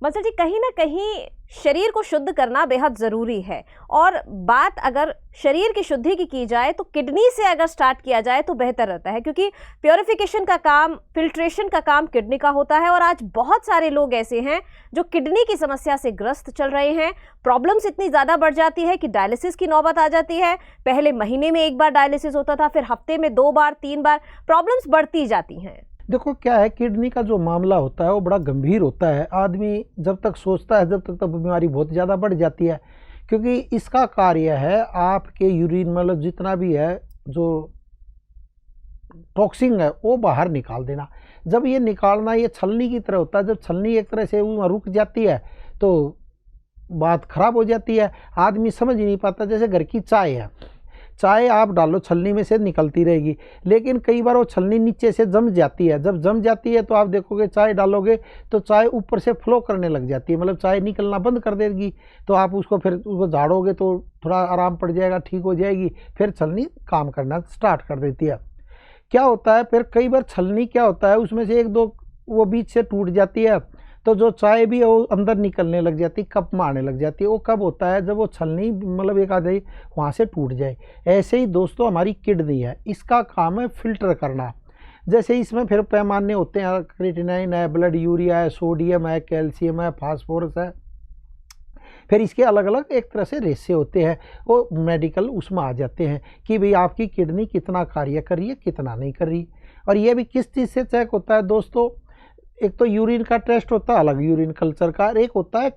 बंसल जी, कहीं ना कहीं शरीर को शुद्ध करना बेहद ज़रूरी है। और बात अगर शरीर की शुद्धि की जाए तो किडनी से अगर स्टार्ट किया जाए तो बेहतर रहता है, क्योंकि प्योरिफिकेशन का काम, फिल्ट्रेशन का काम किडनी का होता है। और आज बहुत सारे लोग ऐसे हैं जो किडनी की समस्या से ग्रस्त चल रहे हैं। प्रॉब्लम्स इतनी ज़्यादा बढ़ जाती है कि डायलिसिस की नौबत आ जाती है। पहले महीने में 1 बार डायलिसिस होता था, फिर हफ्ते में 2 बार 3 बार, प्रॉब्लम्स बढ़ती जाती हैं। देखो क्या है, किडनी का जो मामला होता है वो बड़ा गंभीर होता है। आदमी जब तक सोचता है जब तक तो बीमारी बहुत ज़्यादा बढ़ जाती है, क्योंकि इसका कार्य है आपके यूरिन मतलब जितना भी है जो टॉक्सिन है वो बाहर निकाल देना। जब ये निकालना ये छलनी की तरह होता है, जब छलनी एक तरह से वो रुक जाती है तो बात खराब हो जाती है। आदमी समझ ही नहीं पाता। जैसे घर की चाय है, चाय आप डालो छलनी में से निकलती रहेगी, लेकिन कई बार वो छलनी नीचे से जम जाती है। जब जम जाती है तो आप देखोगे चाय डालोगे तो चाय ऊपर से फ्लो करने लग जाती है, मतलब चाय निकलना बंद कर देगी। तो आप उसको फिर उसको झाड़ोगे तो थोड़ा आराम पड़ जाएगा, ठीक हो जाएगी, फिर छलनी काम करना स्टार्ट कर देती है। क्या होता है फिर कई बार छलनी क्या होता है उसमें से 1-2 वो बीच से टूट जाती है, तो जो चाय भी है वो अंदर निकलने लग जाती है, कप में आने लग जाती है। वो कब होता है, जब वो छलनी मतलब एक आधे वहाँ से टूट जाए। ऐसे ही दोस्तों हमारी किडनी है, इसका काम है फिल्टर करना। जैसे इसमें फिर पैमाने होते हैं, क्रिएटिनिन है, ब्लड यूरिया है, सोडियम है, कैल्शियम है, फास्फोरस है, फिर इसके अलग अलग एक तरह से रेशे होते हैं। वो मेडिकल उसमें आ जाते हैं कि भाई आपकी किडनी कितना कार्य कर रही है, कितना नहीं कर रही। और ये भी किस चीज़ से चेक होता है दोस्तों, एक तो यूरिन का टेस्ट होता है अलग, यूरिन कल्चर का, एक होता है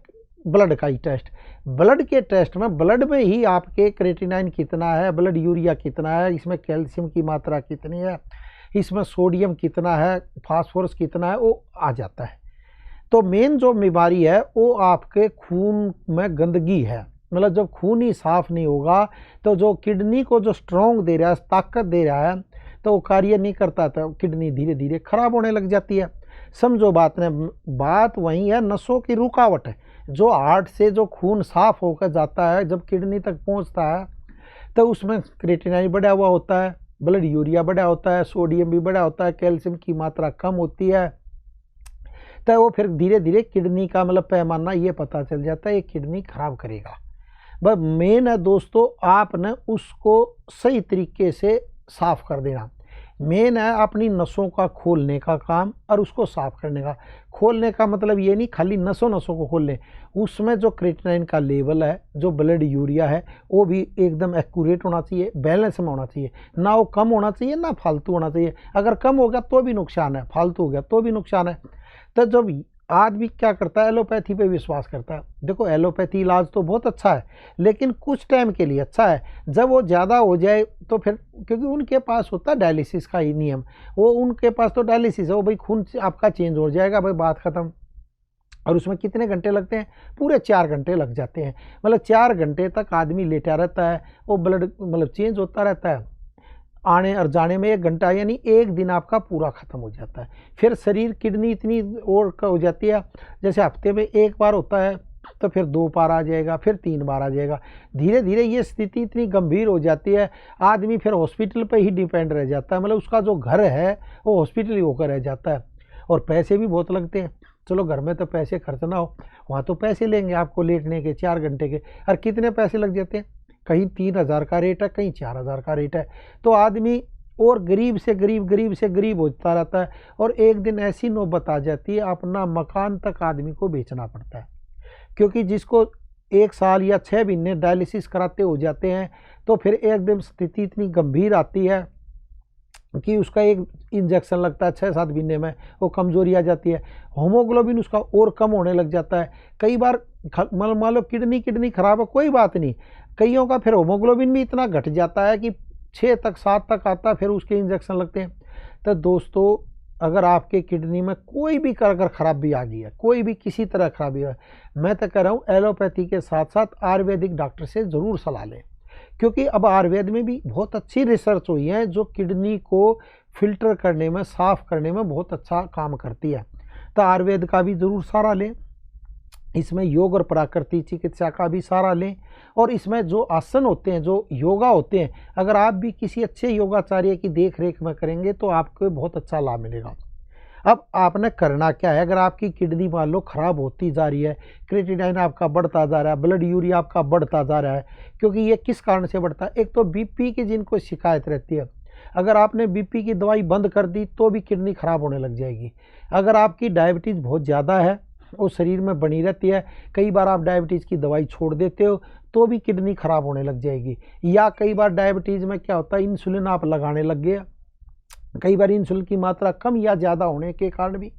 ब्लड का ही टेस्ट। ब्लड के टेस्ट में ब्लड में ही आपके क्रिएटिनिन कितना है, ब्लड यूरिया कितना है, इसमें कैल्शियम की मात्रा कितनी है, इसमें सोडियम कितना है, फास्फोरस कितना है, वो आ जाता है। तो मेन जो बीमारी है वो आपके खून में गंदगी है। मतलब जब खून ही साफ नहीं होगा तो जो किडनी को जो स्ट्रॉन्ग दे रहा है, ताकत दे रहा है, तो वो कार्य नहीं करता, तो किडनी धीरे धीरे खराब होने लग जाती है। समझो बात ने, बात वही है, नसों की रुकावट है। जो हार्ट से जो खून साफ होकर जाता है जब किडनी तक पहुंचता है तो उसमें क्रिएटिनिन बढ़ा हुआ होता है, ब्लड यूरिया बढ़ा होता है, सोडियम भी बढ़ा होता है, कैल्शियम की मात्रा कम होती है। तो वो फिर धीरे धीरे किडनी का मतलब पैमाना ये पता चल जाता है ये किडनी खराब करेगा। बस मेन है दोस्तों आपने उसको सही तरीके से साफ कर देना। मेन है अपनी नसों का खोलने का काम और उसको साफ करने का। खोलने का मतलब ये नहीं खाली नसों को खोल लें, उसमें जो क्रिएटिनिन का लेवल है, जो ब्लड यूरिया है, वो भी एकदम एक्यूरेट होना चाहिए, बैलेंस में होना चाहिए। ना वो कम होना चाहिए ना फालतू होना चाहिए। अगर कम हो गया तो भी नुकसान है, फालतू हो गया तो भी नुकसान है। तो जब आदमी क्या करता है, एलोपैथी पे विश्वास करता है। देखो एलोपैथी इलाज तो बहुत अच्छा है, लेकिन कुछ टाइम के लिए अच्छा है। जब वो ज़्यादा हो जाए तो फिर, क्योंकि उनके पास होता है डायलिसिस का ही नियम, वो उनके पास तो डायलिसिस है, वो भाई खून आपका चेंज हो जाएगा, भाई बात ख़त्म। और उसमें कितने घंटे लगते हैं, पूरे 4 घंटे लग जाते हैं। मतलब 4 घंटे तक आदमी लेटा रहता है, वो ब्लड मतलब चेंज होता रहता है, आने और जाने में 1 घंटा, यानी 1 दिन आपका पूरा ख़त्म हो जाता है। फिर शरीर किडनी इतनी और हो जाती है, जैसे हफ्ते में 1 बार होता है तो फिर 2 बार आ जाएगा, फिर 3 बार आ जाएगा। धीरे धीरे ये स्थिति इतनी गंभीर हो जाती है, आदमी फिर हॉस्पिटल पे ही डिपेंड रह जाता है। मतलब उसका जो घर है वो हॉस्पिटल ही होकर रह जाता है। और पैसे भी बहुत लगते हैं। चलो घर में तो पैसे खर्च ना हो, वहाँ तो पैसे लेंगे आपको लेटने के 4 घंटे के, और कितने पैसे लग जाते हैं, कहीं 3000 का रेट है, कहीं 4000 का रेट है। तो आदमी और गरीब से गरीब होता रहता है। और एक दिन ऐसी नौबत आ जाती है अपना मकान तक आदमी को बेचना पड़ता है, क्योंकि जिसको 1 साल या 6 महीने डायलिसिस कराते हो जाते हैं तो फिर एकदम स्थिति इतनी गंभीर आती है कि उसका एक इंजेक्शन लगता है 6-7 महीने में, वो कमजोरी आ जाती है। होमोग्लोबिन उसका और कम होने लग जाता है। कई बार मान लो किडनी खराब है, कोई बात नहीं, कईयों का फिर होमोग्लोबिन भी इतना घट जाता है कि 6 तक 7 तक आता है, फिर उसके इंजेक्शन लगते हैं। तो दोस्तों अगर आपके किडनी में कोई भी अगर खराबी आ गई है, कोई भी किसी तरह खराबी है, मैं तो कह रहा हूँ एलोपैथी के साथ साथ आयुर्वेदिक डॉक्टर से ज़रूर सलाह लें, क्योंकि अब आयुर्वेद में भी बहुत अच्छी रिसर्च हुई है जो किडनी को फिल्टर करने में, साफ करने में बहुत अच्छा काम करती है। तो आयुर्वेद का भी ज़रूर सहारा लें, इसमें योग और प्राकृतिक चिकित्सा का भी सहारा लें। और इसमें जो आसन होते हैं, जो योगा होते हैं, अगर आप भी किसी अच्छे योगाचार्य की देख रेख में करेंगे तो आपको बहुत अच्छा लाभ मिलेगा। अब आपने करना क्या है, अगर आपकी किडनी मान लो ख़राब होती जा रही है, क्रिएटिनिन आपका बढ़ता जा रहा है, ब्लड यूरिया आपका बढ़ता जा रहा है, क्योंकि ये किस कारण से बढ़ता है, एक तो बीपी की जिनको शिकायत रहती है, अगर आपने बीपी की दवाई बंद कर दी तो भी किडनी ख़राब होने लग जाएगी। अगर आपकी डायबिटीज़ बहुत ज़्यादा है वो शरीर में बनी रहती है, कई बार आप डायबिटीज़ की दवाई छोड़ देते हो तो भी किडनी ख़राब होने लग जाएगी। या कई बार डायबिटीज़ में क्या होता है, इंसुलिन आप लगाने लग गए, कई बार इंसुलिन की मात्रा कम या ज़्यादा होने के कारण भी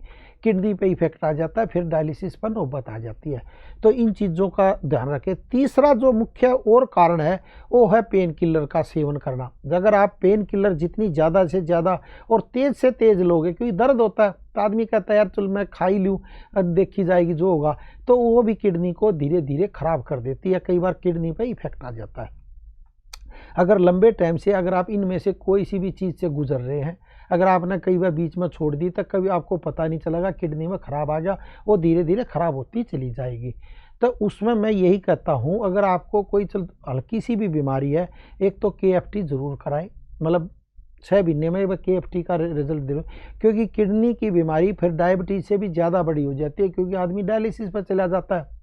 किडनी पे इफेक्ट आ जाता है, फिर डायलिसिस पर नौबत आ जाती है। तो इन चीज़ों का ध्यान रखें। तीसरा जो मुख्य और कारण है वो है पेन किलर का सेवन करना। अगर आप पेन किलर जितनी ज़्यादा से ज़्यादा और तेज़ से तेज़ लोगे, क्योंकि दर्द होता है तो आदमी कहता है यार चल मैं खा ही लूँ, देखी जाएगी जो होगा, तो वो भी किडनी को धीरे धीरे ख़राब कर देती है, कई बार किडनी पर इफेक्ट आ जाता है। अगर लंबे टाइम से अगर आप इनमें से कोई सी भी चीज़ से गुजर रहे हैं, अगर आपने कई बार बीच में छोड़ दी तो कभी आपको पता नहीं चलेगा किडनी में ख़राब आ गया, वो धीरे धीरे ख़राब होती चली जाएगी। तो उसमें मैं यही कहता हूँ, अगर आपको कोई हल्की सी भी बीमारी है, एक तो KFT ज़रूर कराएं, मतलब 6 महीने में वह KFT का रिजल्ट दे, क्योंकि किडनी की बीमारी फिर डायबिटीज़ से भी ज़्यादा बड़ी हो जाती है, क्योंकि आदमी डायलिसिस पर चला जाता है।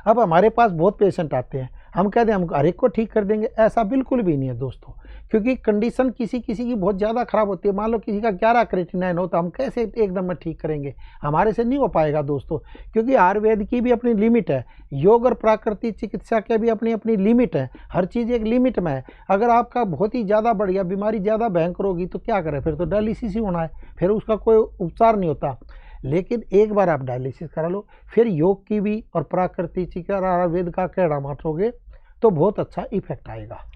अब हमारे पास बहुत पेशेंट आते हैं, हम कहते हैं हम हर एक को ठीक कर देंगे, ऐसा बिल्कुल भी नहीं है दोस्तों, क्योंकि कंडीशन किसी किसी की बहुत ज़्यादा ख़राब होती है। मान लो किसी का 11 क्रिएटिनिन हो तो हम कैसे एकदम में ठीक करेंगे, हमारे से नहीं हो पाएगा दोस्तों, क्योंकि आयुर्वेद की भी अपनी लिमिट है, योग और प्राकृतिक चिकित्सा के भी अपनी अपनी लिमिट है, हर चीज़ एक लिमिट में है। अगर आपका बहुत ही ज़्यादा बढ़ गया, बीमारी ज़्यादा भयंकर होगी तो क्या करें, फिर तो डायलिसिस ही होना है, फिर उसका कोई उपचार नहीं होता। लेकिन एक बार आप डायलिसिस करा लो, फिर योग की भी और प्राकृतिक चिकित्सा आयुर्वेद का कहना मानोगे तो बहुत अच्छा इफेक्ट आएगा।